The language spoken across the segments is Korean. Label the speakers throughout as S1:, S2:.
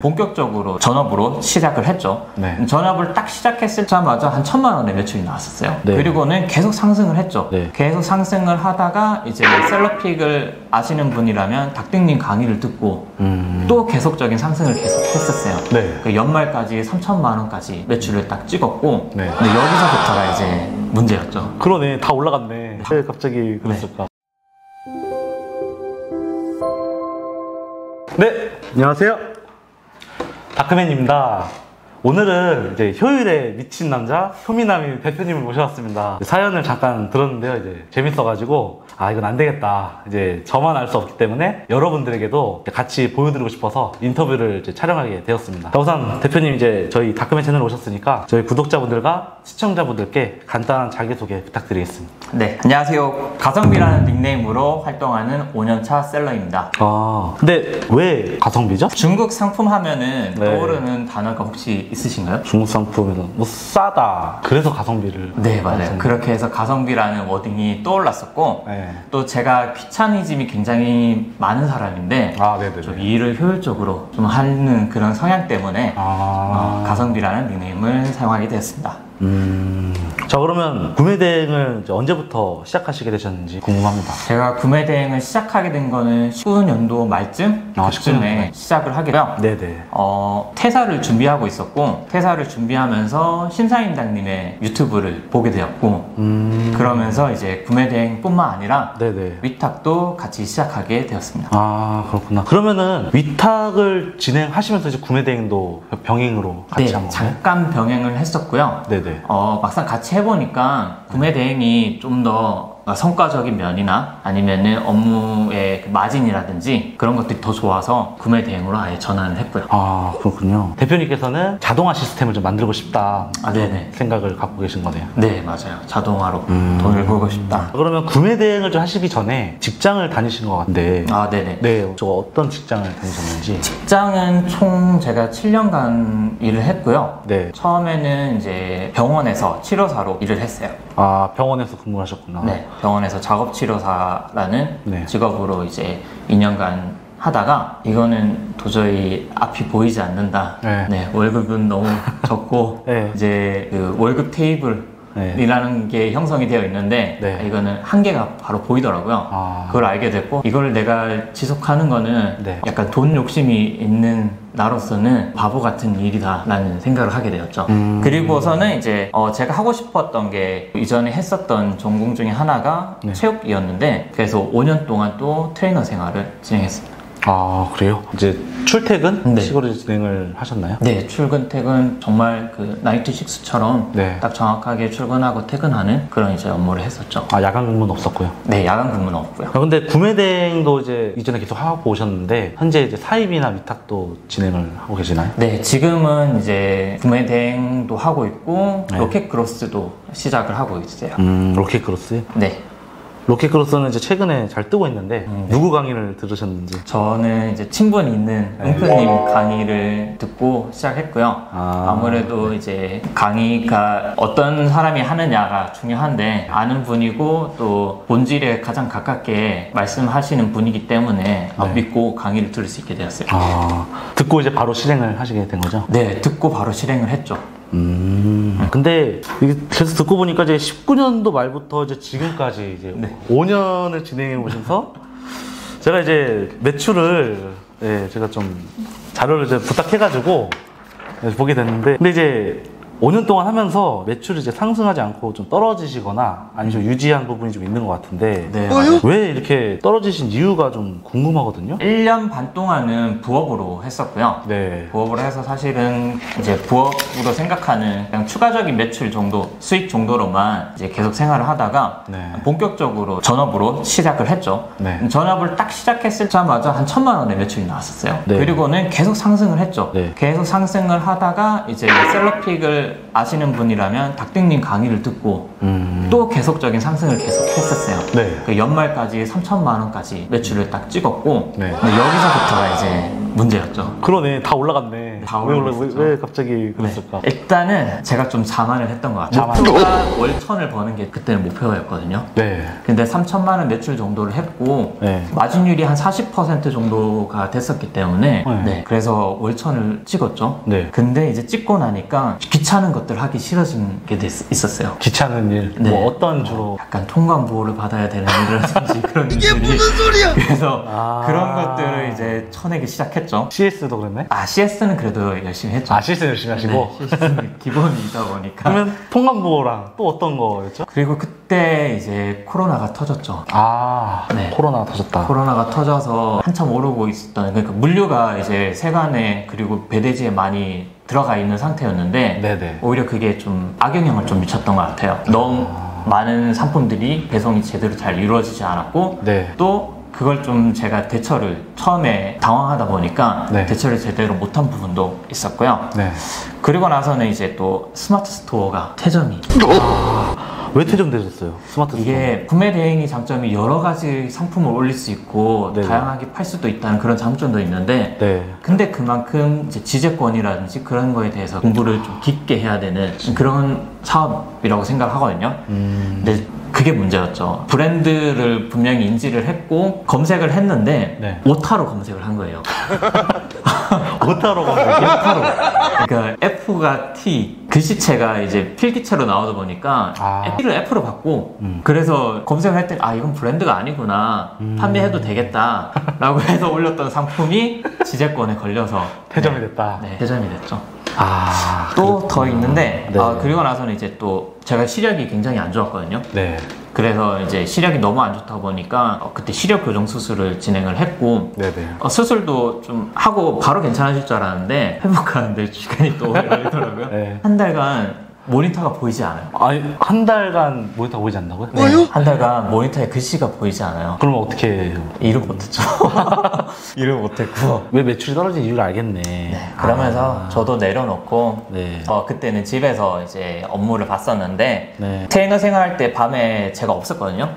S1: 본격적으로 전업으로 시작을 했죠.
S2: 네.
S1: 전업을 딱 시작했을자마자 한 1,000만 원의 매출이 나왔었어요.
S2: 네.
S1: 그리고는 계속 상승을 했죠.
S2: 네.
S1: 계속 상승을 하다가 이제 셀러픽을 아시는 분이라면 닥딩님 강의를 듣고 또 계속적인 상승을 계속 했었어요.
S2: 네.
S1: 그 연말까지 3,000만 원까지 매출을 딱 찍었고,
S2: 네.
S1: 근데 여기서부터가 이제 문제였죠.
S2: 그러네, 다 올라갔네. 왜 갑자기 그랬을까? 네, 안녕하세요. 다크맨입니다. 오늘은 이제 효율에 미친 남자 효미남이 대표님을 모셔왔습니다. 사연을 잠깐 들었는데요. 이제 재밌어가지고 이건 안 되겠다. 이제 저만 알 수 없기 때문에 여러분들에게도 같이 보여드리고 싶어서 인터뷰를 이제 촬영하게 되었습니다. 자, 우선 대표님 이제 저희 다크맨 채널 오셨으니까 저희 구독자분들과 시청자분들께 간단한 자기소개 부탁드리겠습니다.
S1: 네, 안녕하세요. 가성비라는 닉네임으로 활동하는 5년차 셀러입니다.
S2: 근데 왜 가성비죠?
S1: 중국 상품 하면은
S2: 네.
S1: 떠오르는 단어가 혹시 있으신가요?
S2: 중국 상품에서 뭐 싸다. 그래서 가성비를.
S1: 네, 맞아요. 그렇게 해서 가성비라는 워딩이 떠올랐었고,
S2: 네.
S1: 또 제가 귀차니즘이 굉장히 많은 사람인데,
S2: 네네.
S1: 좀 일을 효율적으로 좀 하는 그런 성향 때문에 가성비라는 닉네임을 사용하게 되었습니다.
S2: 자, 그러면 구매 대행을 이제 언제부터 시작하시게 되셨는지 궁금합니다.
S1: 제가 구매 대행을 시작하게 된 거는 19년도 말쯤? 그쯤에 시작을 하게 되요.
S2: 네네.
S1: 퇴사를 준비하고 있었고, 퇴사를 준비하면서 심사임당님의 유튜브를 보게 되었고, 그러면서 이제 구매 대행뿐만 아니라
S2: 네네.
S1: 위탁도 같이 시작하게 되었습니다.
S2: 그렇구나. 그러면은 위탁을 진행하시면서 이제 구매 대행도 병행으로 같이 한 건가요?
S1: 잠깐 병행을 했었고요.
S2: 네네.
S1: 막상 같이 해보니까 구매 대행이 좀 더 성과적인 면이나 아니면은 업무의 그 마진이라든지 그런 것들이 더 좋아서 구매 대행으로 아예 전환을 했고요.
S2: 그렇군요. 대표님께서는 자동화 시스템을 좀 만들고 싶다.
S1: 네네.
S2: 생각을 갖고 계신 거네요.
S1: 네, 맞아요. 자동화로 돈을 벌고 싶다.
S2: 그러면 구매 대행을 좀 하시기 전에 직장을 다니신 것 같은데.
S1: 네네.
S2: 네, 저 어떤 직장을 다니셨는지.
S1: 직장은 총 제가 7년간 일을 했고요.
S2: 네.
S1: 처음에는 이제 병원에서 치료사로 일을 했어요.
S2: 병원에서 근무하셨구나.
S1: 네. 병원에서 작업치료사라는
S2: 네.
S1: 직업으로 이제 2년간 하다가 이거는 도저히 앞이 보이지 않는다.
S2: 네.
S1: 월급은 너무 적고
S2: 네.
S1: 이제 그 월급 테이블이라는 게 형성이 되어 있는데
S2: 네.
S1: 이거는 한계가 바로 보이더라고요. 그걸 알게 됐고 이걸 내가 지속하는 거는
S2: 네.
S1: 약간 돈 욕심이 있는 나로서는 바보 같은 일이다 라는 생각을 하게 되었죠. 그리고서는 이제 제가 하고 싶었던 게 이전에 했었던 전공 중에 하나가
S2: 네.
S1: 체육이었는데 그래서 5년 동안 또 트레이너 생활을 진행했습니다.
S2: 그래요? 이제 출퇴근
S1: 네.
S2: 식으로 진행을 하셨나요?
S1: 네, 출근, 퇴근 정말 그 나이트6처럼
S2: 네.
S1: 딱 정확하게 출근하고 퇴근하는 그런 이제 업무를 했었죠.
S2: 야간 근무는 없었고요.
S1: 네, 야간 근무는 없고요.
S2: 근데 구매 대행도 이제 이전에 계속 하고 오셨는데 현재 이제 사입이나 위탁도 진행을 하고 계시나요?
S1: 네, 지금은 이제 구매 대행도 하고 있고
S2: 네.
S1: 로켓크로스도 시작을 하고 있어요.
S2: 로켓크로스요?
S1: 네.
S2: 로켓크로스는 이제 최근에 잘 뜨고 있는데 누구 강의를 들으셨는지?
S1: 저는 이제 친분 있는 은표님 강의를 듣고 시작했고요. 아무래도 이제 강의가 어떤 사람이 하느냐가 중요한데 아는 분이고 또 본질에 가장 가깝게 말씀하시는 분이기 때문에 믿고 강의를 들을 수 있게 되었어요.
S2: 듣고 이제 바로 실행을 하시게 된 거죠?
S1: 네, 듣고 바로 실행을 했죠.
S2: 근데 이게 계속 듣고 보니까 이제 19년도 말부터 이제 지금까지 이제 5년을 진행해 오셔서 제가 이제 매출을 제가 좀 자료를 이제 부탁해가지고 보게 됐는데 근데 이제 5년 동안 하면서 매출이 이제 상승하지 않고 좀 떨어지시거나 아니면 좀 유지한 부분이 좀 있는 것 같은데
S1: 네,
S2: 왜 이렇게 떨어지신 이유가 좀 궁금하거든요.
S1: 1년 반 동안은 부업으로 했었고요.
S2: 네.
S1: 부업을 해서 사실은 이제 부업으로 생각하는 그냥 추가적인 매출 정도, 수익 정도로만 이제 계속 생활을 하다가 본격적으로 전업으로 시작을 했죠. 전업을 딱 시작했을자마자 한 1,000만 원의 매출이 나왔었어요. 그리고는 계속 상승을 했죠. 계속 상승을 하다가 이제 셀러픽을 아시는 분이라면 닥딩님 강의를 듣고 또 계속적인 상승을 계속 했었어요. 그 연말까지 3,000만 원까지 매출을 딱 찍었고 여기서부터가 이제 문제였죠.
S2: 그러네, 다 올라갔네. 네.
S1: 다 오르고 있었죠.
S2: 왜 갑자기 그랬을까?
S1: 네. 일단은 제가 좀 자만을 했던 것 같아요. 목표가 월 1,000을 버는 게 그때는 목표였거든요.
S2: 네.
S1: 근데 3천만 원 매출 정도를 했고
S2: 네.
S1: 마진율이 한 40% 정도가 됐었기 때문에 네. 그래서 월 1,000을 찍었죠.
S2: 네.
S1: 근데 이제 찍고 나니까 귀찮은 것들 하기 싫어진 게 있었어요.
S2: 귀찮은 일?
S1: 네.
S2: 뭐 어떤 주로?
S1: 약간 통관 보호를 받아야 되는 일이라든지 그런 일들이.
S3: 이게 무슨 소리야?
S1: 그래서 그런 것들을 이제 쳐내기 시작했죠.
S2: CS도 그랬네?
S1: CS는 그래도 열심히 했죠.
S2: CS 열심히 하시고?
S1: 네, CS는 기본이다 보니까.
S2: 그러면 통관보호랑 또 어떤 거였죠?
S1: 그리고 그때 이제 코로나가 터졌죠.
S2: 네. 코로나가 터졌다.
S1: 코로나가 터져서 한참 오르고 있었던, 그러니까 물류가 이제 세관에 그리고 배대지에 많이 들어가 있는 상태였는데
S2: 네네.
S1: 오히려 그게 좀 악영향을 좀 미쳤던 것 같아요. 너무 많은 상품들이 배송이 제대로 잘 이루어지지 않았고
S2: 네.
S1: 또 그걸 좀 제가 대처를 처음에 당황하다 보니까
S2: 네.
S1: 대처를 제대로 못한 부분도 있었고요.
S2: 네.
S1: 그리고 나서는 이제 또 스마트 스토어가 태점이
S2: 왜 퇴점되셨어요? 스마트 스토어?
S1: 이게 구매 대행이 장점이 여러 가지 상품을 올릴 수 있고
S2: 네네.
S1: 다양하게 팔 수도 있다는 그런 장점도 있는데
S2: 네.
S1: 근데 그만큼 이제 지재권이라든지 그런 거에 대해서 공부를 좀 깊게 해야 되는 그런 사업이라고 생각하거든요. 근데 그게 문제였죠. 브랜드를 분명히 인지를 했고 검색을 했는데
S2: 네.
S1: 오타로 검색을 한 거예요.
S2: 오타로
S1: 오타로. 그러니까 F가 T 글씨체가 이제 필기체로 나오다 보니까 T를 F로 받고 그래서 검색을 할 때 이건 브랜드가 아니구나 판매해도 되겠다 라고 해서 올렸던 상품이 지재권에 걸려서
S2: 퇴점이 됐다.
S1: 네, 퇴점이 됐죠.
S2: 그렇구나.
S1: 또 더 있는데
S2: 네.
S1: 그리고 나서는 이제 또 제가 시력이 굉장히 안 좋았거든요.
S2: 네.
S1: 그래서 이제 시력이 너무 안 좋다 보니까 그때 시력 교정 수술을 진행을 했고
S2: 네네.
S1: 수술도 좀 하고 바로 괜찮아질 줄 알았는데 회복하는데 시간이 또 오래 걸리더라고요.
S2: 네.
S1: 한 달간 모니터가 보이지 않아요.
S2: 아니, 한 달간 모니터 보이지 않는다고요?
S1: 네, 한 달간 모니터에 글씨가 보이지 않아요.
S2: 그러면 어떻게 해요?
S1: 일을 못했죠. 일을 못했고
S2: 왜 매출이 떨어진 이유를 알겠네.
S1: 네, 그러면서 저도 내려놓고
S2: 네.
S1: 그때는 집에서 이제 업무를 봤었는데
S2: 네.
S1: 트레이너 생활할 때 밤에 제가 없었거든요.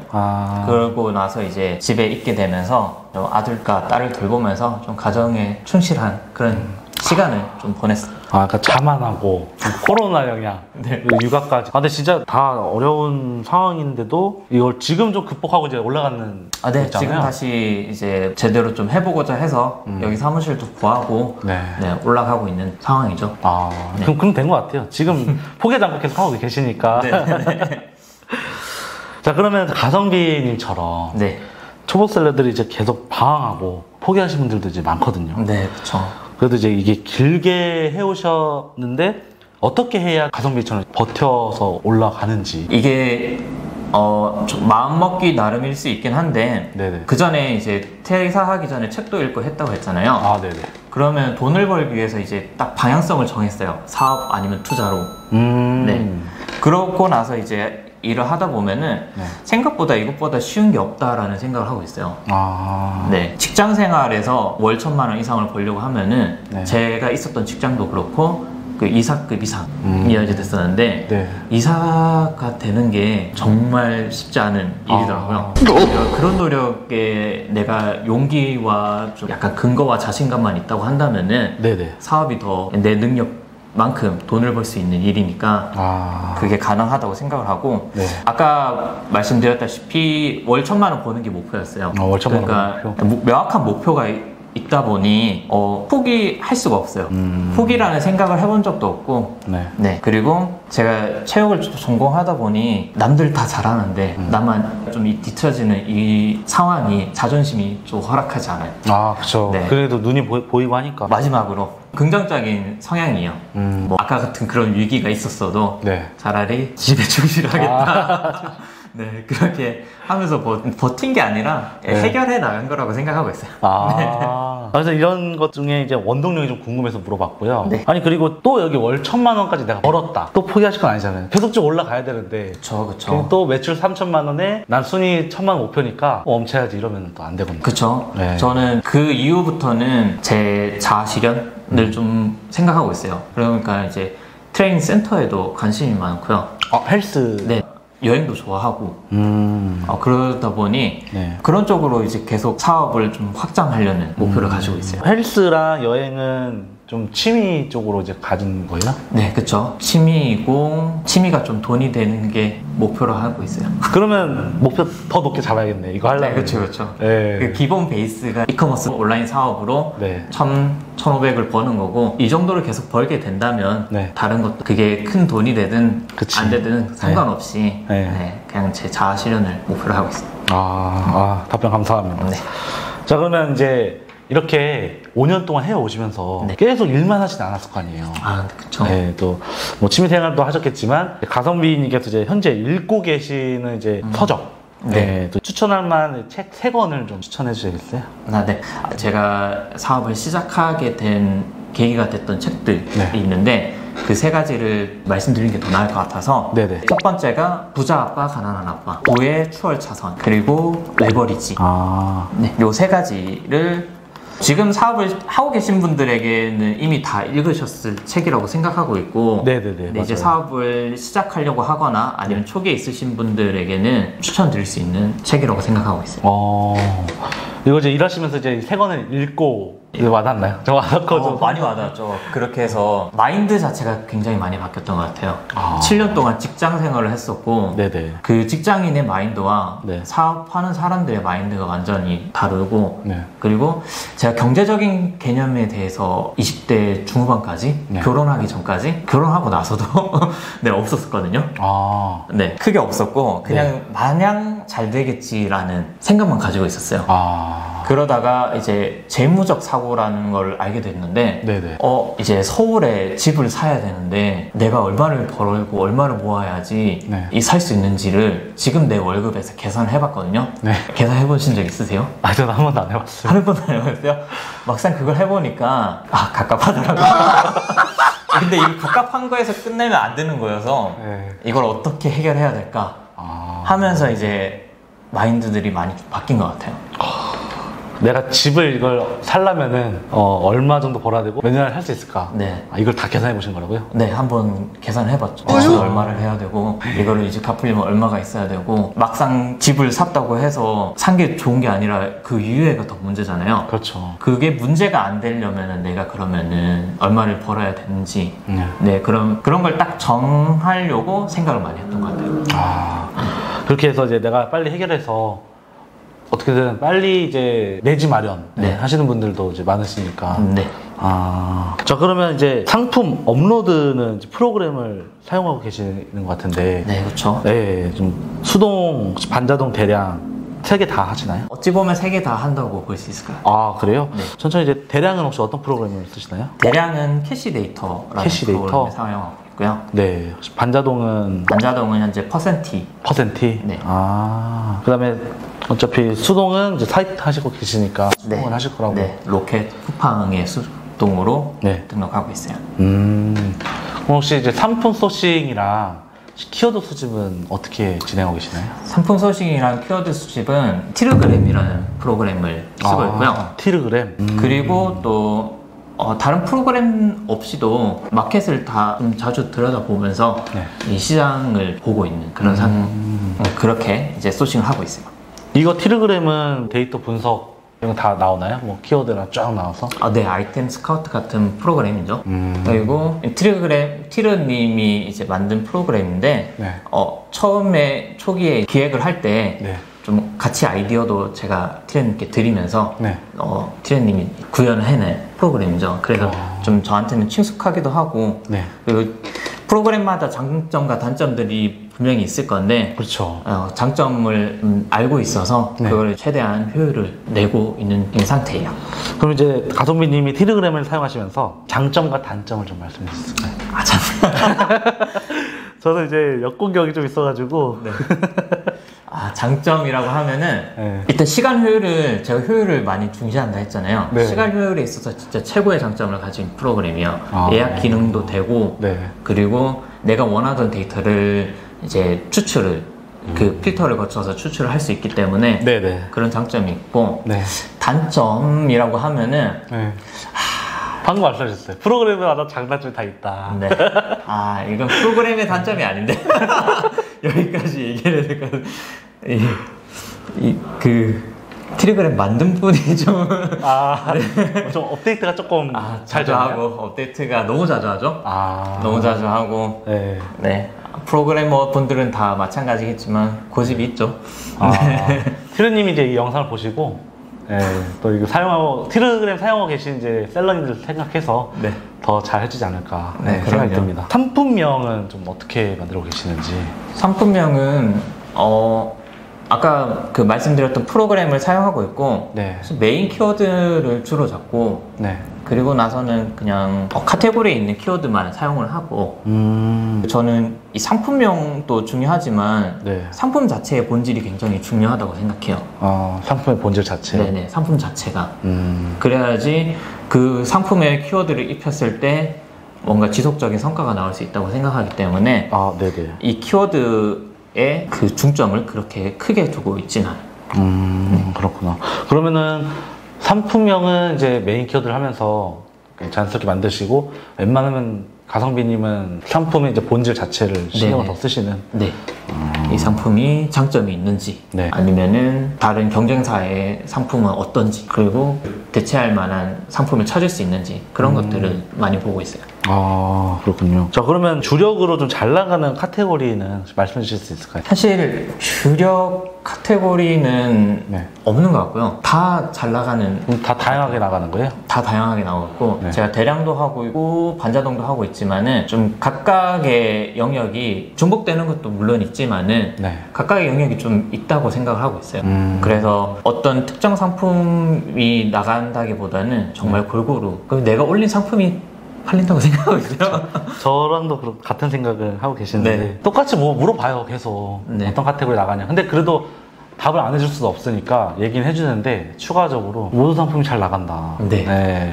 S1: 그러고 나서 이제 집에 있게 되면서 좀 아들과 딸을 돌보면서 좀 가정에 충실한 그런 시간을 좀 보냈어요.
S2: 그러니까 자만하고 코로나 영향,
S1: 네.
S2: 그리고 육아까지. 근데 진짜 다 어려운 상황인데도 이걸 지금 좀 극복하고 이제 올라가는
S1: 네,
S2: 있잖아요.
S1: 지금 다시 이제 제대로 좀 해보고자 해서 여기 사무실도 구하고
S2: 네.
S1: 올라가고 있는 상황이죠. 네.
S2: 그럼 된 것 같아요. 지금 포기하지 않고 계속 하고 계시니까.
S1: 네.
S2: 자, 그러면 가성비님처럼
S1: 네.
S2: 초보 셀러들이 이제 계속 방황하고 포기하신 분들도 이제 많거든요.
S1: 네, 그렇죠.
S2: 그래도 이제 이게 길게 해오셨는데 어떻게 해야 가성비처럼 버텨서 올라가는지.
S1: 이게 좀 마음먹기 나름일 수 있긴 한데
S2: 네네.
S1: 그 전에 이제 퇴사하기 전에 책도 읽고 했다고 했잖아요.
S2: 네네.
S1: 그러면 돈을 벌기 위해서 이제 딱 방향성을 정했어요. 사업 아니면 투자로. 네. 그러고 나서 이제 일을 하다 보면은
S2: 네.
S1: 생각보다 이것보다 쉬운 게 없다라는 생각을 하고 있어요. 네. 직장 생활에서 월 1,000만 원 이상을 벌려고 하면은
S2: 네.
S1: 제가 있었던 직장도 그렇고 그 이사급 이상이어야 됐었는데
S2: 네.
S1: 이사가 되는 게 정말 쉽지 않은 일이더라고요. 그런 노력에 내가 용기와 좀 약간 근거와 자신감만 있다고 한다면은
S2: 네네.
S1: 사업이 더 내 능력만큼 돈을 벌 수 있는 일이니까 그게 가능하다고 생각을 하고
S2: 네.
S1: 아까 말씀드렸다시피 월 1,000만 원 버는 게 목표였어요.
S2: 월 1,000만 원
S1: 그러니까 명확한 목표가 있다 보니 포기할 수가 없어요. 포기라는 생각을 해본 적도 없고
S2: 네.
S1: 그리고 제가 체육을 전공하다 보니 남들 다 잘하는데 나만 좀 뒤처지는 이 상황이 자존심이 좀 허락하지 않아요.
S2: 그렇죠.
S1: 네.
S2: 그래도 눈이 보이고 하니까.
S1: 마지막으로 긍정적인 성향이에요. 뭐 아까 같은 그런 위기가 있었어도
S2: 네.
S1: 차라리 집에 충실하겠다. 네, 그렇게 하면서 버틴 게 아니라 해결해 나간 거라고 생각하고 있어요.
S2: 그래서 이런 것 중에 이제 원동력이 좀 궁금해서 물어봤고요.
S1: 네.
S2: 아니, 그리고 또 여기 월 1,000만 원까지 내가 벌었다. 또 포기하실 건 아니잖아요. 계속 좀 올라가야 되는데.
S1: 그쵸.
S2: 또 매출 3,000만 원에 난 순위 1,000만 원 목표니까 멈춰야지 이러면 또 안 되거든요.
S1: 그쵸.
S2: 네.
S1: 저는 그 이후부터는 제 자아 실현을 좀 생각하고 있어요. 그러니까 이제 트레이닝 센터에도 관심이 많고요.
S2: 헬스.
S1: 네. 여행도 좋아하고 그러다 보니
S2: 네.
S1: 그런 쪽으로 이제 계속 사업을 좀 확장하려는 목표를 가지고 있어요.
S2: 헬스랑 여행은 좀 취미 쪽으로 이제 가진 거예요?
S1: 네, 그쵸. 취미이고 취미가 좀 돈이 되는 게 목표로 하고 있어요.
S2: 그러면 목표 더 높게 잡아야겠네. 이거 하려면.
S1: 네, 그렇죠, 그렇죠.
S2: 네.
S1: 그 기본 베이스가 이커머스 온라인 사업으로
S2: 네.
S1: 1,500을 버는 거고 이 정도를 계속 벌게 된다면
S2: 네.
S1: 다른 것도 그게 큰 돈이 되든
S2: 그치.
S1: 안 되든 상관없이
S2: 네.
S1: 네, 그냥 제 자아 실현을 목표로 하고 있어요.
S2: 답변 감사합니다.
S1: 네.
S2: 자, 그러면 이제 이렇게 5년 동안 해오시면서
S1: 네.
S2: 계속 일만 하진 않았을 거 아니에요.
S1: 아, 그쵸.
S2: 네, 또 뭐 취미생활도 하셨겠지만 가성비님께서 이제 현재 읽고 계시는 이제 서적, 네, 또 추천할 만한 책 3권을 좀 추천해 주시겠어요?
S1: 네. 제가 사업을 시작하게 된 계기가 됐던 책들이
S2: 네.
S1: 있는데 그 3가지를 말씀드리는 게 더 나을 것 같아서
S2: 네네.
S1: 첫 번째가 부자 아빠, 가난한 아빠, 부의 추월 차선, 그리고 레버리지. 네, 요 3가지를 지금 사업을 하고 계신 분들에게는 이미 다 읽으셨을 책이라고 생각하고 있고
S2: 네네네.
S1: 이제 사업을 시작하려고 하거나 아니면 초기에 있으신 분들에게는 추천드릴 수 있는 책이라고 생각하고 있어요.
S2: 이거 이제 일하시면서 이제 3권을 읽고 이거 와닿나요? 저 와닿거든요.
S1: 많이 와닿았죠. 그렇게 해서 마인드 자체가 굉장히 많이 바뀌었던 것 같아요. 7년 동안 직장 생활을 했었고
S2: 네네.
S1: 그 직장인의 마인드와
S2: 네.
S1: 사업하는 사람들의 마인드가 완전히 다르고
S2: 네.
S1: 그리고 제가 경제적인 개념에 대해서 20대 중후반까지
S2: 네.
S1: 결혼하기 전까지 결혼하고 나서도 네, 없었거든요. 네, 크게 없었고 그냥 마냥 잘 되겠지라는 생각만 가지고 있었어요. 그러다가 이제 재무적 사고라는 걸 알게 됐는데
S2: 네네.
S1: 이제 서울에 집을 사야 되는데 내가 얼마를 벌고 얼마를 모아야지
S2: 네.
S1: 살 수 있는지를 지금 내 월급에서 계산을 해봤거든요.
S2: 네.
S1: 계산해 보신 적 있으세요?
S2: 저는 한 번도 안 해봤어요.
S1: 한 번도 안 해봤어요? 막상 그걸 해보니까 갑갑하더라고요. 근데 이 갑갑한 거에서 끝내면 안 되는 거여서 이걸 어떻게 해결해야 될까 하면서 이제 마인드들이 많이 좀 바뀐 것 같아요.
S2: 내가 집을 이걸 살려면은 얼마 정도 벌어야 되고 몇 년을 할 수 있을까?
S1: 네.
S2: 이걸 다 계산해 보신 거라고요?
S1: 네, 한번 계산을 해봤죠. 대출 얼마를 해야 되고 이거를 이제 갚으려면 얼마가 있어야 되고 막상 집을 샀다고 해서 산 게 좋은 게 아니라 그 이후에가 더 문제잖아요.
S2: 그렇죠.
S1: 그게 문제가 안 되려면은 내가 그러면은 얼마를 벌어야 되는지 네, 그런 걸 딱 정하려고 생각을 많이 했던 것 같아요.
S2: 그렇게 해서 이제 내가 빨리 해결해서 어떻게든 빨리 이제 내지 마련 하시는 분들도 이제 많으시니까.
S1: 네.
S2: 자, 그러면 이제 상품 업로드는 이제 프로그램을 사용하고 계시는 것 같은데.
S1: 네, 그렇죠.
S2: 네, 좀 수동, 반자동, 대량 3개 다 하시나요?
S1: 어찌 보면 3개 다 한다고 볼 수 있을까요?
S2: 그래요?
S1: 네.
S2: 천천히 이제 대량은 혹시 어떤 프로그램을 쓰시나요?
S1: 대량은 캐시데이터라는 프로그램을 사용하고 있고요.
S2: 네. 혹시 반자동은?
S1: 반자동은 현재 퍼센티.
S2: 네. 그 다음에 어차피 수동은 이제 사이트 하시고 계시니까 수동을 하실 거라고.
S1: 네. 로켓 쿠팡의 수동으로 등록하고 있어요.
S2: 그럼 혹시 이제 상품 소싱이랑 키워드 수집은 어떻게 진행하고 계시나요?
S1: 상품 소싱이랑 키워드 수집은 티르그램이라는 프로그램을 쓰고 있고요.
S2: 티르그램.
S1: 그리고 또 다른 프로그램 없이도 마켓을 다 좀 자주 들여다보면서 이 시장을 보고 있는 그런 그렇게 이제 소싱을 하고 있어요.
S2: 이거 티르그램은 데이터 분석 이런 거 다 나오나요? 뭐 키워드랑 쫙 나와서?
S1: 네, 아이템 스카우트 같은 프로그램이죠. 그리고 티르님이 이제 만든 프로그램인데 처음에 초기에 기획을 할 때 좀 같이 아이디어도 제가 티르님께 드리면서 티르님이 구현을 해낸 프로그램이죠. 그래서 좀 저한테는 친숙하기도 하고 그리고 프로그램마다 장점과 단점들이 분명히 있을 건데
S2: 그렇죠.
S1: 장점을 알고 있어서 그걸 최대한 효율을 내고 있는 상태예요.
S2: 그럼 이제 가성비님이 티르그램을 사용하시면서 장점과 단점을 좀 말씀해 주실까요?
S1: 참.
S2: 저는 이제 역공격이 좀 있어가지고
S1: 장점이라고 하면은 일단 시간 효율을 제가 효율을 많이 중시한다 했잖아요. 시간 효율에 있어서 진짜 최고의 장점을 가진 프로그램이에요. 예약 기능도 되고 그리고 내가 원하던 데이터를 이제 추출을 그 필터를 거쳐서 추출을 할 수 있기 때문에 그런 장점이 있고 단점이라고 하면은
S2: 방금 말씀하셨어요. 프로그램마다 장단점이 다 있다.
S1: 네. 이건 프로그램의 단점이 아닌데 여기까지 얘기를 해야 될까? 킬로그램 만든 분이 좀
S2: 좀 업데이트가 조금
S1: 자주 하고 업데이트가 너무 자주 하죠. 너무 자주 하고 네. 프로그래머 분들은 다 마찬가지겠지만 고집이 있죠.
S2: 티르님이 이제 이 영상을 보시고 또 이거 사용하고 텔레그램 사용하고 계신 이제 셀러님들 생각해서 더 잘 해주지 않을까 생각이 듭니다. 상품명은 좀 어떻게 만들고 계시는지?
S1: 상품명은 아까 그 말씀드렸던 프로그램을 사용하고 있고 메인 키워드를 주로 잡고 그리고 나서는 그냥 카테고리에 있는 키워드만 사용을 하고 저는 이 상품명도 중요하지만 상품 자체의 본질이 굉장히 중요하다고 생각해요.
S2: 상품의 본질 자체?
S1: 네네, 상품 자체가. 그래야지 그 상품의 키워드를 입혔을 때 뭔가 지속적인 성과가 나올 수 있다고 생각하기 때문에 이 키워드의 그 중점을 그렇게 크게 두고 있진 않아요.
S2: 그렇구나. 그러면은 상품명은 이제 메인 키워드를 하면서 자연스럽게 만드시고 웬만하면 가성비님은 상품의 이제 본질 자체를 신경을 더 쓰시는.
S1: 이 상품이 장점이 있는지 아니면은 다른 경쟁사의 상품은 어떤지 그리고 대체할 만한 상품을 찾을 수 있는지 그런 것들을 많이 보고 있어요.
S2: 그렇군요. 자, 그러면 주력으로 좀 잘 나가는 카테고리는 말씀해 주실 수 있을까요?
S1: 사실 주력 카테고리는 없는 것 같고요. 다 잘 나가는.
S2: 다 다양하게 나가는 거예요? 다
S1: 다양하게 나오고 있고 제가 대량도 하고 있고 반자동도 하고 있지만은 좀 각각의 영역이 중복되는 것도 물론 있지만은 각각의 영역이 좀 있다고 생각을 하고 있어요. 그래서 어떤 특정 상품이 나간다기보다는 정말 골고루 내가 올린 상품이 팔린다고 생각하고 있어요.
S2: 저랑도 같은 생각을 하고 계시는데 똑같이 뭐 물어봐요, 계속. 어떤 카테고리 나가냐. 근데 그래도 답을 안 해줄 수도 없으니까 얘기는 해주는데 추가적으로 모든 상품이 잘 나간다.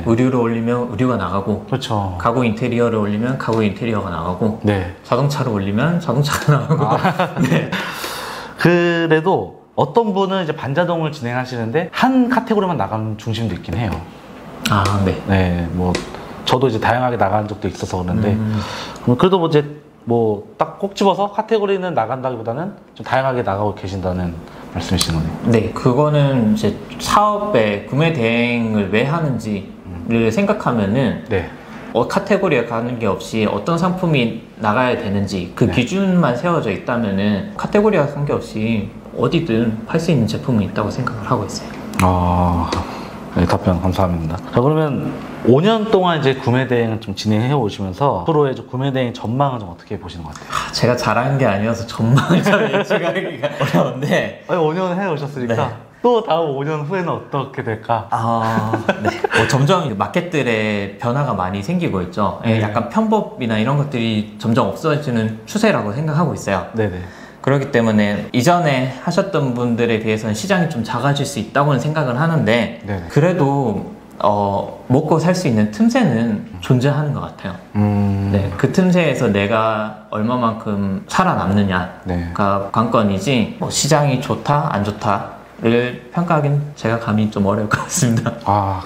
S2: 의류를 올리면 의류가 나가고 그렇죠.
S1: 가구 인테리어를 올리면 가구 인테리어가 나가고 자동차를 올리면 자동차가 나가고
S2: 그래도 어떤 분은 이제 반자동을 진행하시는데 한 카테고리만 나가는 중심도 있긴 해요. 뭐 저도 이제 다양하게 나가는 적도 있어서 그러는데 그래도 뭐 이제 뭐 딱 꼭 집어서 카테고리는 나간다기보다는 좀 다양하게 나가고 계신다는 말씀이신 거네요.
S1: 그거는 이제 사업의 구매 대행을 왜 하는지를 생각하면은 카테고리에 가는 게 없이 어떤 상품이 나가야 되는지 그 기준만 세워져 있다면은 카테고리와 관계없이 어디든 팔 수 있는 제품은 있다고 생각을 하고 있어요.
S2: 답변 감사합니다. 자, 그러면 5년 동안 이제 구매 대행을 좀 진행해 오시면서 앞으로의 구매 대행 전망은 좀 어떻게 보시는 것 같아요?
S1: 제가 잘하는 게 아니어서 전망을 잘 예측하기가 어려운데
S2: 5년 해 오셨으니까 또 다음 5년 후에는 어떻게 될까?
S1: 점점 마켓들의 변화가 많이 생기고 있죠. 약간 편법이나 이런 것들이 점점 없어지는 추세라고 생각하고 있어요. 그렇기 때문에 이전에 하셨던 분들에 비해서는 시장이 좀 작아질 수 있다고는 생각을 하는데 그래도 먹고 살 수 있는 틈새는 존재하는 것 같아요. 그 틈새에서 내가 얼마만큼 살아남느냐가 관건이지 뭐 시장이 좋다 안 좋다를 평가하기는 제가 감히 좀 어려울 것 같습니다.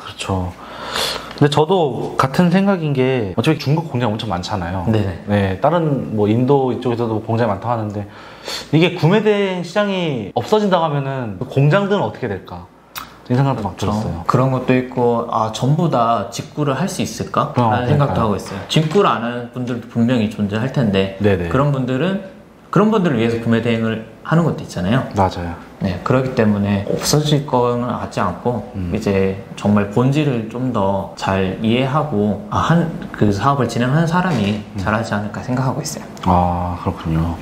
S2: 그렇죠. 근데 저도 같은 생각인 게 어차피 중국 공장이 엄청 많잖아요. 다른 뭐 인도 이쪽에서도 공장이 많다고 하는데 이게 구매 대행 시장이 없어진다고 하면은 그 공장들은 어떻게 될까? 이 생각도 막 들었어요.
S1: 그런 것도 있고 전부 다 직구를 할 수 있을까? 라는 생각도 하고 있어요. 직구를 안 하는 분들도 분명히 존재할 텐데 그런 분들을 위해서 구매 대행을 하는 것도 있잖아요. 그렇기 때문에 없어질 거는 같지 않고 이제 정말 본질을 좀 더 잘 이해하고 그 사업을 진행하는 사람이 잘하지 않을까 생각하고 있어요.
S2: 그렇군요.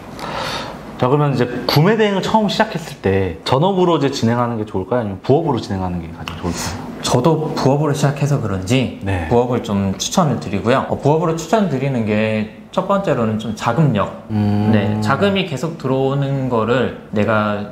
S2: 자, 그러면 이제 구매 대행을 처음 시작했을 때 전업으로 이제 진행하는 게 좋을까요? 아니면 부업으로 진행하는 게 가장 좋을까요?
S1: 저도 부업으로 시작해서 그런지 부업을 좀 추천을 드리고요. 부업으로 추천드리는 게 첫 번째로는 좀 자금력. 자금이 계속 들어오는 거를 내가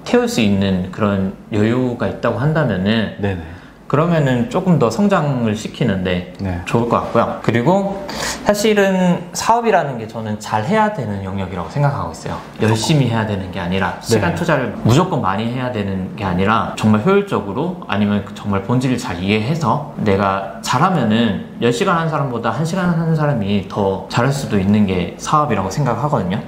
S1: 태울 수 있는 그런 여유가 있다고 한다면은 그러면은 조금 더 성장을 시키는데 좋을 것 같고요. 그리고 사실은 사업이라는 게 저는 잘 해야 되는 영역이라고 생각하고 있어요. 열심히 해야 되는 게 아니라 시간 투자를 무조건 많이 해야 되는 게 아니라 정말 효율적으로 아니면 정말 본질을 잘 이해해서 내가 잘하면은 10시간 하는 사람보다 1시간 하는 사람이 더 잘할 수도 있는 게 사업이라고 생각하거든요.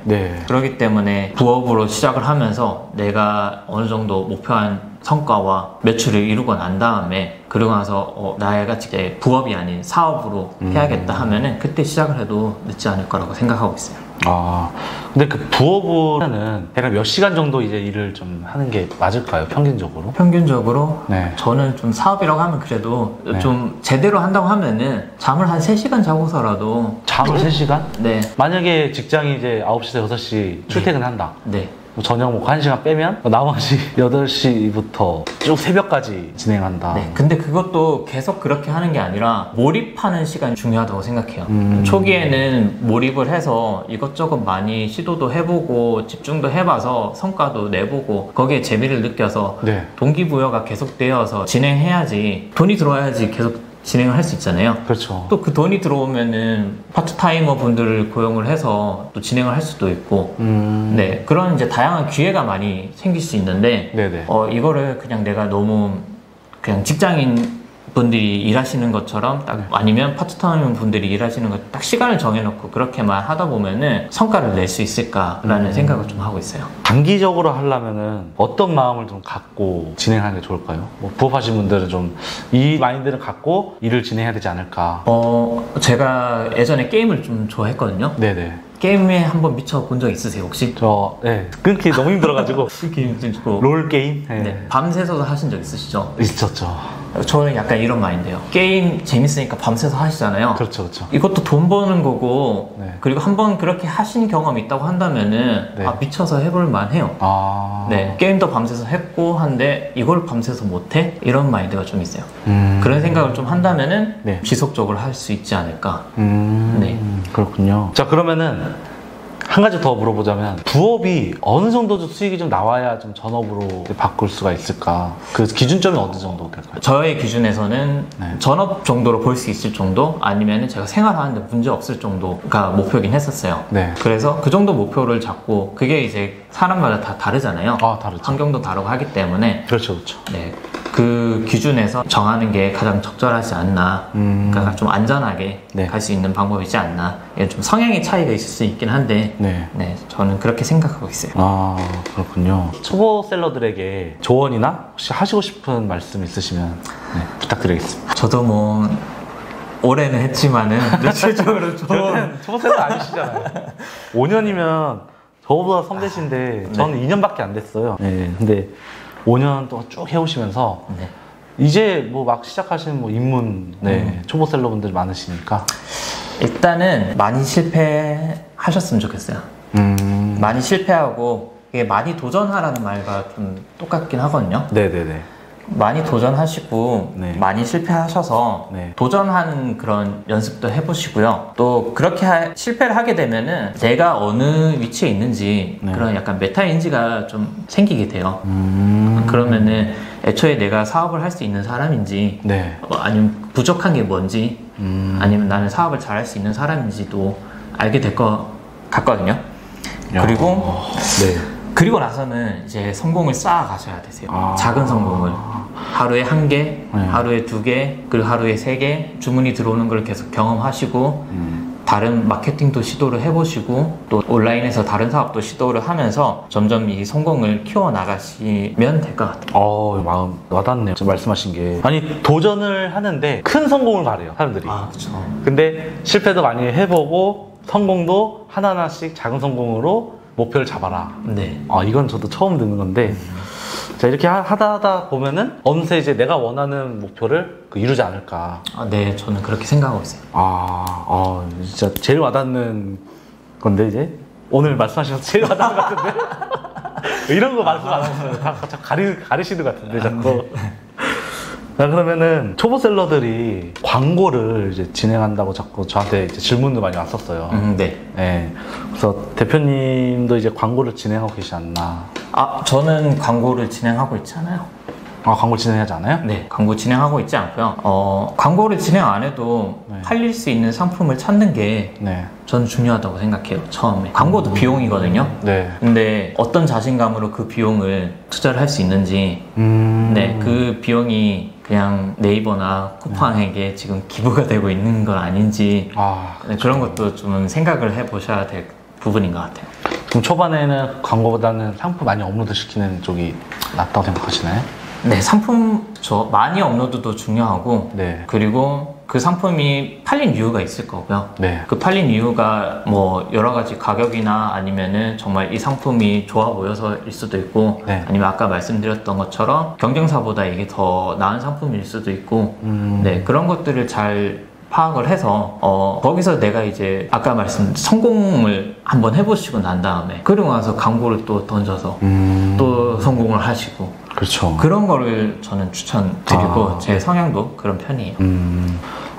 S1: 그렇기 때문에 부업으로 시작을 하면서 내가 어느 정도 목표한 성과와 매출을 이루고 난 다음에 그러고 나서 나의가 이제 부업이 아닌 사업으로 해야겠다 하면은 그때 시작을 해도 늦지 않을 거라고 생각하고 있어요.
S2: 아, 근데 그 부업은 대략 몇 시간 정도 이제 일을 좀 하는 게 맞을까요? 평균적으로?
S1: 평균적으로
S2: 네.
S1: 저는 좀 사업이라고 하면 그래도
S2: 네.
S1: 좀 제대로 한다고 하면은 잠을 한 3시간 자고서라도
S2: 잠을 3시간?
S1: 네.
S2: 만약에 직장이 이제 9시에서 6시 출퇴근한다.
S1: 네.
S2: 저녁 뭐 1시간 빼면 나머지 8시부터 쭉 새벽까지 진행한다.
S1: 네. 근데 그것도 계속 그렇게 하는 게 아니라 몰입하는 시간이 중요하다고 생각해요. 초기에는 몰입을 해서 이것저것 많이 시도도 해보고 집중도 해봐서 성과도 내보고 거기에 재미를 느껴서
S2: 네.
S1: 동기부여가 계속되어서 진행해야지 돈이 들어와야지 계속 진행을 할 수 있잖아요.
S2: 그렇죠.
S1: 또 그 돈이 들어오면은 파트타이머 분들을 고용을 해서 또 진행을 할 수도 있고, 네, 그런 이제 다양한 기회가 많이 생길 수 있는데,
S2: 네네.
S1: 이거를 그냥 내가 너무 그냥 직장인 분들이 일하시는 것처럼 딱 아니면 파트타이머 분들이 일하시는 것 딱 시간을 정해놓고 그렇게만 하다 보면은 성과를 낼 수 있을까라는 생각을 좀 하고 있어요.
S2: 단기적으로 하려면은 어떤 마음을 좀 갖고 진행하는 게 좋을까요? 뭐 부업하신 분들은 좀 이 마인드를 갖고 일을 진행해야 되지 않을까?
S1: 제가 예전에 게임을 좀 좋아했거든요.
S2: 네네.
S1: 게임에 한번 미쳐본 적 있으세요 혹시?
S2: 네. 끊기 너무 힘들어가지고.
S1: 게임 있고.
S2: 롤 게임?
S1: 네. 밤새서도 하신 적 있으시죠?
S2: 있었죠.
S1: 저는 약간 이런 마인드예요. 게임 재밌으니까 밤새서 하시잖아요.
S2: 그렇죠, 그렇죠.
S1: 이것도 돈 버는 거고,
S2: 네.
S1: 그리고 한번 그렇게 하신 경험이 있다고 한다면은,
S2: 네.
S1: 미쳐서 해볼 만해요. 네. 게임도 밤새서 했고 한데, 이걸 밤새서 못해? 이런 마인드가 좀 있어요. 그런 생각을 좀 한다면은,
S2: 네.
S1: 지속적으로 할 수 있지 않을까. 네.
S2: 그렇군요. 자, 그러면은, 한 가지 더 물어보자면 부업이 어느 정도 수익이 좀 나와야 좀 전업으로 바꿀 수가 있을까? 그 기준점이 어느 정도 될까요?
S1: 저의 기준에서는
S2: 네.
S1: 전업 정도로 볼 수 있을 정도 아니면 제가 생활하는데 문제 없을 정도가 목표긴 했었어요.
S2: 네.
S1: 그래서 그 정도 목표를 잡고 그게 이제 사람마다 다 다르잖아요.
S2: 다르죠.
S1: 환경도 다르고 하기 때문에
S2: 그렇죠, 그렇죠.
S1: 네. 그 기준에서 정하는 게 가장 적절하지 않나. 그러니까 좀 안전하게
S2: 네.
S1: 갈 수 있는 방법이지 않나. 이게 좀 성향의 차이가 있을 수 있긴 한데,
S2: 네.
S1: 네, 저는 그렇게 생각하고 있어요.
S2: 그렇군요. 초보 셀러들에게 조언이나 혹시 하시고 싶은 말씀 있으시면 부탁드리겠습니다.
S1: 저도 뭐 올해는 했지만은 실질적으로 좀
S2: 초보 셀러 아니시잖아요. 5년이면 저보다 선배신데 저는 2년밖에 안 됐어요. 네, 근데 5년 동안 쭉 해오시면서
S1: 네.
S2: 이제 뭐 막 시작하시는 뭐 입문 초보 셀러분들 많으시니까
S1: 일단은 많이 실패하셨으면 좋겠어요. 많이 실패하고 이게 많이 도전하라는 말과 좀 똑같긴 하거든요.
S2: 네네네.
S1: 많이 도전하시고
S2: 네.
S1: 많이 실패하셔서
S2: 네.
S1: 도전하는 그런 연습도 해보시고요. 또 그렇게 실패를 하게 되면은 내가 어느 위치에 있는지
S2: 네.
S1: 그런 약간 메타인지가 좀 생기게 돼요. 그러면은 애초에 내가 사업을 할 수 있는 사람인지
S2: 네.
S1: 아니면 부족한 게 뭔지 아니면 나는 사업을 잘할 수 있는 사람인지도 알게 될 것 같거든요. 그리고 그리고 나서는 이제 성공을 쌓아가셔야 되세요. 작은 성공을. 하루에 1개, 하루에 2개, 그리고 하루에 3개 주문이 들어오는 걸 계속 경험하시고 다른 마케팅도 시도를 해보시고 또 온라인에서 다른 사업도 시도를 하면서 점점 이 성공을 키워나가시면 될 것 같아요.
S2: 마음 와닿네요. 지금 말씀하신 게. 아니, 도전을 하는데 큰 성공을 바래요, 사람들이.
S1: 그렇죠.
S2: 근데 실패도 많이 해보고 성공도 하나하나씩 작은 성공으로 목표를 잡아라.
S1: 네.
S2: 이건 저도 처음 듣는 건데 자, 이렇게 하다 보면은 어느새 이제 내가 원하는 목표를 이루지 않을까.
S1: 네, 저는 그렇게 생각하고 있어요.
S2: 진짜 제일 와닿는 건데 이제 오늘 말씀하셔서 제일 와닿는 것 같은데 이런 거 말씀 안 하시면 다 가리시는 것 같은데 자꾸. 자, 그러면은 초보 셀러들이 광고를 이제 진행한다고 자꾸 저한테 이제 질문도 많이 왔었어요.
S1: 네.
S2: 그래서 대표님도 이제 광고를 진행하고 계시지 않나?
S1: 저는 광고를 진행하고 있지 않아요.
S2: 광고 진행하지 않아요?
S1: 네, 광고 진행하고 있지 않고요. 광고를 진행 안 해도 팔릴 수 있는 상품을 찾는 게 저는 중요하다고 생각해요. 처음에 광고도 비용이거든요. 근데 어떤 자신감으로 그 비용을 투자를 할 수 있는지, 그 비용이 그냥 네이버나 쿠팡에게 지금 기부가 되고 있는 건 아닌지 그런 것도 좀 생각을 해보셔야 될 부분인 것 같아요.
S2: 그럼 초반에는 광고보다는 상품 많이 업로드 시키는 쪽이 낫다고 생각하시나요?
S1: 네, 상품 많이 업로드도 중요하고
S2: 네.
S1: 그리고 그 상품이 팔린 이유가 있을 거고요.
S2: 네.
S1: 그 팔린 이유가 뭐 여러 가지 가격이나 아니면은 정말 이 상품이 좋아 보여서일 수도 있고
S2: 네.
S1: 아니면 아까 말씀드렸던 것처럼 경쟁사보다 이게 더 나은 상품일 수도 있고 네, 그런 것들을 잘 파악을 해서 거기서 내가 이제 아까 성공을 한번 해보시고 난 다음에 그리고 나서 광고를 또 던져서 또 성공을 하시고
S2: 그렇죠.
S1: 그런 거를 저는 추천드리고 제 성향도 그런 편이에요.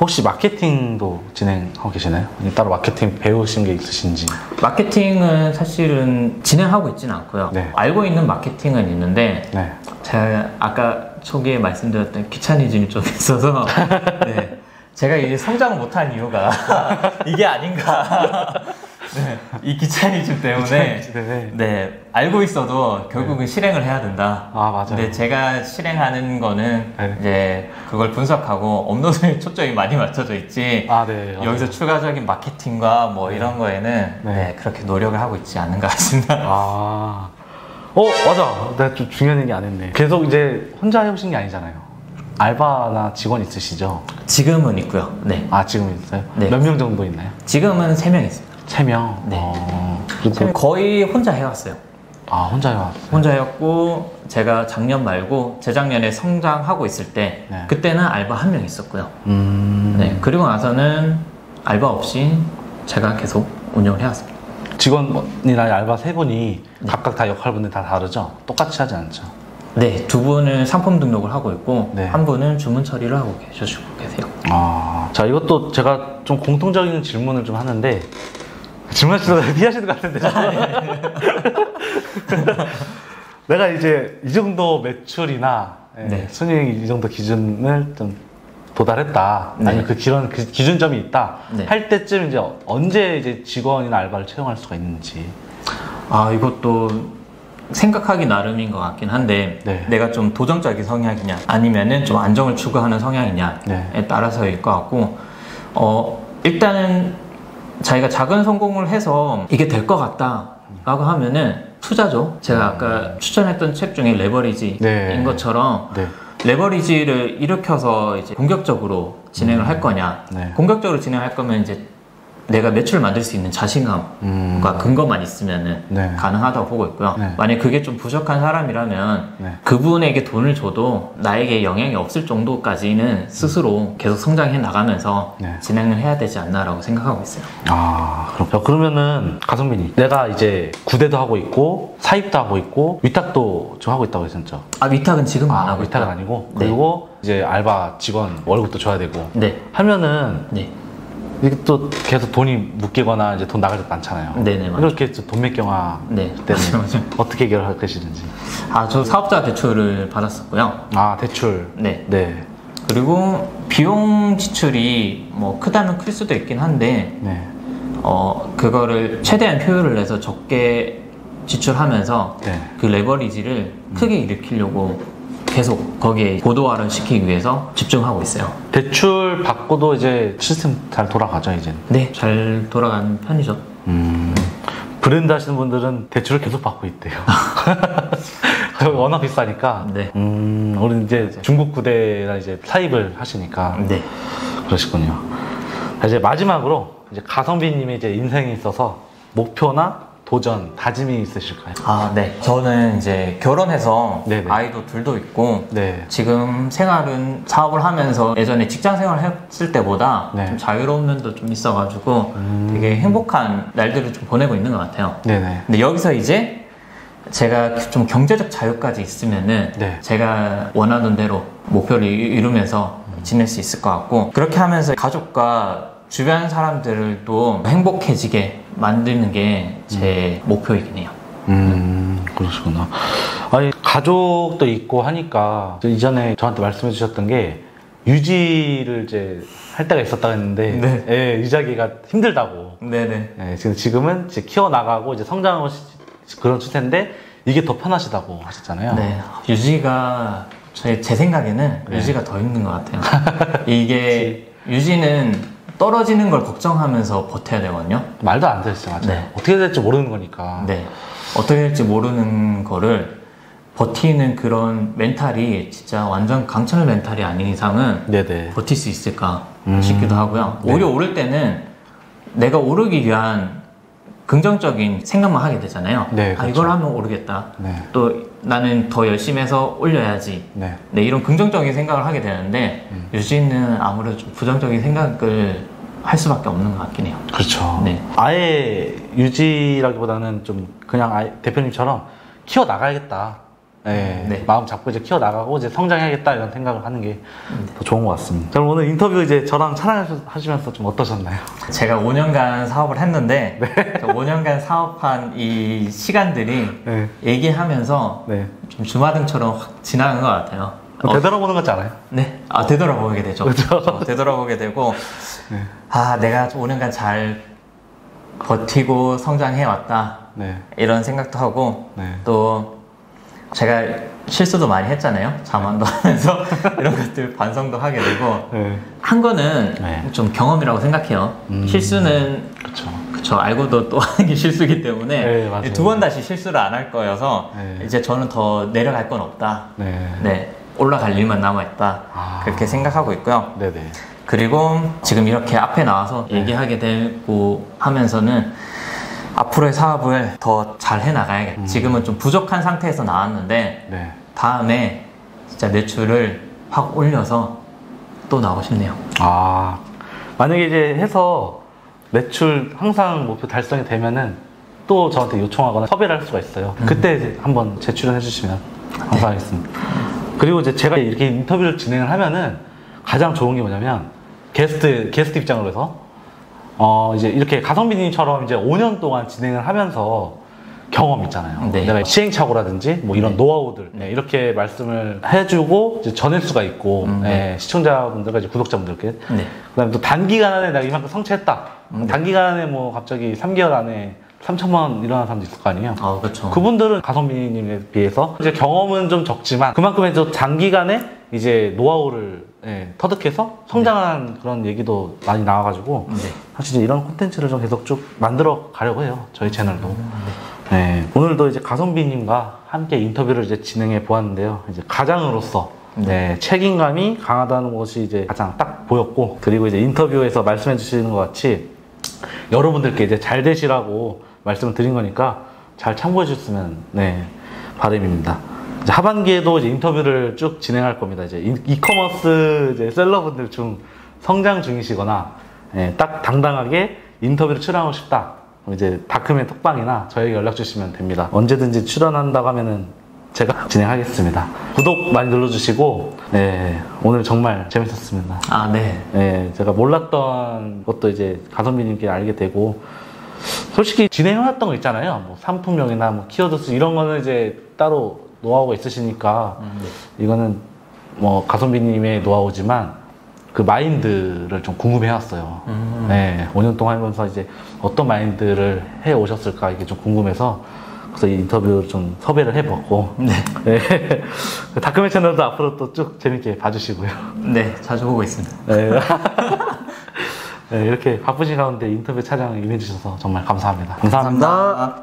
S2: 혹시 마케팅도 진행하고 계시나요? 따로 마케팅 배우신 게 있으신지?
S1: 마케팅은 사실은 진행하고 있지는 않고요.
S2: 네.
S1: 알고 있는 마케팅은 있는데
S2: 네.
S1: 제가 아까 초기에 말씀드렸던 귀차니즘이 좀 있어서 네. 제가 이제 성장을 못한 이유가 이게 아닌가. 네, 이 귀차니즘 때문에 네, 알고 있어도 결국은 실행을 해야 된다.
S2: 아, 맞아요.
S1: 근데 제가 실행하는 거는
S2: 네.
S1: 이제 그걸 분석하고 업로드에 초점이 많이 맞춰져 있지.
S2: 아, 네.
S1: 여기서 추가적인 마케팅과 뭐 이런 거에는 네, 그렇게 노력을 하고 있지 않는 것 같습니다.
S2: 아, 맞아. 내가 좀 중요한 얘기 안 했네. 계속 이제 혼자 해오신 게 아니잖아요. 알바나 직원 있으시죠?
S1: 지금은 있고요. 네.
S2: 아, 지금 있어요?
S1: 네.
S2: 몇 명 정도 있나요?
S1: 지금은 3명 있습니다.
S2: 3명?
S1: 네. 거의 혼자 해왔어요.
S2: 아, 혼자 해왔어요?
S1: 혼자 해왔고, 제가 작년 말고 재작년에 성장하고 있을 때,
S2: 네.
S1: 그때는 알바 1명 있었고요. 네. 그리고 나서는 알바 없이 제가 계속 운영을 해왔습니다.
S2: 직원이나 알바 3분이 각각 다 역할분들 다 다르죠? 똑같이 하지 않죠?
S1: 네, 2분은 상품 등록을 하고 있고,
S2: 네.
S1: 1분은 주문 처리를 하고 계시고 계세요.
S2: 아, 자, 이것도 제가 좀 공통적인 질문을 좀 하는데, 질문하시다가 피하시는 것 같은데. 내가 이제 이 정도 매출이나
S1: 네.
S2: 순이익 이 정도 기준을 좀 도달했다.
S1: 네.
S2: 아니면 그 기준점이 있다.
S1: 네.
S2: 할 때쯤 이제 언제 이제 직원이나 알바를 채용할 수가 있는지.
S1: 아, 이것도 생각하기 나름인 것 같긴 한데
S2: 네.
S1: 내가 좀 도전적인 성향이냐 아니면은 좀 안정을 추구하는 성향이냐에
S2: 네.
S1: 따라서일 것 같고 일단은 자기가 작은 성공을 해서 이게 될 것 같다 라고 하면은 투자죠. 제가 아까 추천했던 책 중에 레버리지인
S2: 네.
S1: 것처럼
S2: 네.
S1: 레버리지를 일으켜서 이제 공격적으로 진행을 할 거냐.
S2: 네.
S1: 공격적으로 진행할 거면 이제 내가 매출을 만들 수 있는 자신감과 근거만 있으면
S2: 네.
S1: 가능하다고 보고 있고요.
S2: 네.
S1: 만약 그게 좀 부족한 사람이라면
S2: 네.
S1: 그분에게 돈을 줘도 나에게 영향이 없을 정도까지는 스스로 계속 성장해 나가면서
S2: 네.
S1: 진행을 해야 되지 않나라고 생각하고 있어요.
S2: 아, 그럼 그러면은 가성빈이 내가 이제 구대도 하고 있고 사입도 하고 있고 위탁도 좀 하고 있다고 했었죠?
S1: 아, 위탁은 지금 안 하고
S2: 위탁은
S1: 있다.
S2: 아니고
S1: 네.
S2: 그리고 이제 알바 직원 월급도 줘야 되고
S1: 네.
S2: 하면은
S1: 네.
S2: 이게 또 계속 돈이 묶이거나 이제 돈 나갈 때 많잖아요.
S1: 네네, 맞아요.
S2: 이렇게 돈 맥경화
S1: 네.
S2: 때문에
S1: 맞아요.
S2: 어떻게 해결할 것이든지.
S1: 아, 저 사업자 대출을 받았었고요.
S2: 아, 대출.
S1: 네.
S2: 네.
S1: 그리고 비용 지출이 뭐 크다면 클 수도 있긴 한데
S2: 네.
S1: 그거를 최대한 효율을 내서 적게 지출하면서
S2: 네.
S1: 그 레버리지를 크게 일으키려고 계속 거기에 고도화를 시키기 위해서 집중하고 있어요.
S2: 대출 받고도 이제 시스템 잘 돌아가죠, 이제.
S1: 네, 잘 돌아가는 편이죠.
S2: 브랜드 하시는 분들은 대출을 계속 받고 있대요. 워낙 비싸니까.
S1: 네.
S2: 우리 이제 중국 구대나 이제 사입을 하시니까.
S1: 네.
S2: 그러시군요. 이제 마지막으로 이제 가성비님의 이제 인생에 있어서 목표나 도전, 다짐이 있으실까요?
S1: 아, 네. 저는 이제 결혼해서
S2: 네네.
S1: 아이도 둘도 있고
S2: 네.
S1: 지금 생활은 사업을 하면서 예전에 직장 생활 했을 때보다
S2: 네.
S1: 좀 자유로운 면도 좀 있어가지고 되게 행복한 날들을 좀 보내고 있는 것 같아요.
S2: 네네.
S1: 근데 여기서 이제 제가 좀 경제적 자유까지 있으면은
S2: 네.
S1: 제가 원하던 대로 목표를 이루면서 지낼 수 있을 것 같고 그렇게 하면서 가족과 주변 사람들도 행복해지게 만드는 게 제 목표이긴 해요.
S2: 그러시구나. 아니, 가족도 있고 하니까 이전에 저한테 말씀해 주셨던 게 유지를 이제 할 때가 있었다고 했는데
S1: 네.
S2: 예, 유지하기가 힘들다고.
S1: 네네.
S2: 예, 지금은 이제 키워나가고 이제 성장하고 그런 추세인데 이게 더 편하시다고 하셨잖아요.
S1: 네. 유지가 제 생각에는
S2: 네.
S1: 유지가 더 힘든 것 같아요. 이게 유지는 떨어지는 걸 걱정하면서 버텨야 되거든요.
S2: 말도 안 되죠, 맞아요.
S1: 네.
S2: 어떻게 될지 모르는 거니까.
S1: 네. 어떻게 될지 모르는 거를 버티는 그런 멘탈이 진짜 완전 강철 멘탈이 아닌 이상은
S2: 네네.
S1: 버틸 수 있을까 싶기도 하고요.
S2: 네.
S1: 오히려 오를 때는 내가 오르기 위한 긍정적인 생각만 하게 되잖아요.
S2: 네,
S1: 아,
S2: 그렇죠.
S1: 이걸 하면 오르겠다.
S2: 네.
S1: 또 나는 더 열심히 해서 올려야지.
S2: 네.
S1: 네, 이런 긍정적인 생각을 하게 되는데 유진은 아무래도 좀 부정적인 생각을 할 수밖에 없는 것 같긴 해요.
S2: 그렇죠.
S1: 네.
S2: 아예 유지라기보다는 좀 그냥 아예 대표님처럼 키워 나가야겠다. 네.
S1: 네.
S2: 마음 잡고 이제 키워 나가고 이제 성장해야겠다 이런 생각을 하는 게 더 좋은 것 같습니다. 그럼 오늘 인터뷰 이제 저랑 촬영하시면서 좀 어떠셨나요?
S1: 제가 5년간 사업을 했는데 5년간 사업한 이 시간들이
S2: 네.
S1: 얘기하면서
S2: 네.
S1: 좀 주마등처럼 확 지나간 것 같아요.
S2: 되돌아보는 것 같지 않아요?
S1: 네. 아, 되돌아보게 되죠.
S2: 그렇죠.
S1: 되돌아보게 되고
S2: 네.
S1: 아, 내가 5년간 잘 버티고 성장해왔다.
S2: 네.
S1: 이런 생각도 하고
S2: 네.
S1: 또 제가 실수도 많이 했잖아요. 자만도 하면서 이런 것들 반성도 하게 되고
S2: 네.
S1: 한 거는
S2: 네.
S1: 좀 경험이라고 생각해요. 실수는
S2: 그렇죠.
S1: 그쵸, 알고도 또 하는 게 실수기 때문에
S2: 네, 맞아요.
S1: 두 번 다시 실수를 안 할 거여서
S2: 네.
S1: 이제 저는 더 내려갈 건 없다.
S2: 네.
S1: 네, 올라갈 일만 남아있다.
S2: 아.
S1: 그렇게 생각하고 있고요.
S2: 네네.
S1: 그리고 지금 이렇게 앞에 나와서 얘기하게 되고 하면서는 앞으로의 사업을 더 잘 해나가야겠다. 지금은 좀 부족한 상태에서 나왔는데
S2: 네.
S1: 다음에 진짜 매출을 확 올려서 또 나오고 싶네요.
S2: 아, 만약에 이제 해서 매출 항상 목표 달성이 되면은 또 저한테 요청하거나 섭외를 할 수가 있어요. 그때 이제 한번 재출연해 주시면 감사하겠습니다. 그리고 이제 제가 이렇게 인터뷰를 진행을 하면은 가장 좋은 게 뭐냐면 게스트 입장으로 해서 이제 이렇게 가성비님처럼 이제 5년 동안 진행을 하면서 경험 있잖아요.
S1: 네.
S2: 내가 시행착오라든지 뭐 이런 노하우들 이렇게 말씀을 해주고 이제 전할 수가 있고 시청자분들과 이제 구독자분들께
S1: 네.
S2: 그다음에 또 단기간 안에 내가 이만큼 성취했다. 단기간 안에 뭐 갑자기 3개월 안에 3천만 원 일어나는 사람도 있을 거 아니에요.
S1: 그렇죠.
S2: 그분들은 가성비님에 비해서 이제 경험은 좀 적지만 그만큼의 또 장기간에 이제 노하우를 터득해서 성장한 그런 얘기도 많이 나와가지고
S1: 네.
S2: 사실 이제 이런 콘텐츠를 좀 계속 쭉 만들어 가려고 해요. 저희 채널도. 네. 오늘도 이제 가성비님과 함께 인터뷰를 이제 진행해 보았는데요. 이제 가장으로서 책임감이 강하다는 것이 이제 가장 딱 보였고, 그리고 이제 인터뷰에서 말씀해 주시는 것 같이 여러분들께 이제 잘 되시라고 말씀을 드린 거니까 잘 참고해 주셨으면 바람입니다. 이제 하반기에도 이제 인터뷰를 쭉 진행할 겁니다. 이제 이커머스 이제 셀러분들 중 성장 중이시거나 딱 당당하게 인터뷰를 출연하고 싶다. 이제 다크맨 톡방이나 저에게 연락 주시면 됩니다. 언제든지 출연한다고 하면은 제가 진행하겠습니다. 구독 많이 눌러주시고, 오늘 정말 재밌었습니다.
S1: 네.
S2: 제가 몰랐던 것도 이제 가선비님께 알게 되고, 솔직히 진행해왔던 거 있잖아요. 뭐 상품명이나 뭐 키워드 수 이런 거는 이제 따로 노하우가 있으시니까, 이거는 뭐 가선비님의 노하우지만, 그 마인드를 좀 궁금해 왔어요. 5년 동안 하면서 이제 어떤 마인드를 해 오셨을까 이게 좀 궁금해서 그래서 이 인터뷰를 좀 섭외를 해봤고 다크맨 채널도 앞으로 또 쭉 재밌게 봐주시고요.
S1: 네, 자주 보고 있습니다.
S2: 이렇게 바쁘신 가운데 인터뷰 촬영 임해주셔서 정말 감사합니다.
S1: 감사합니다.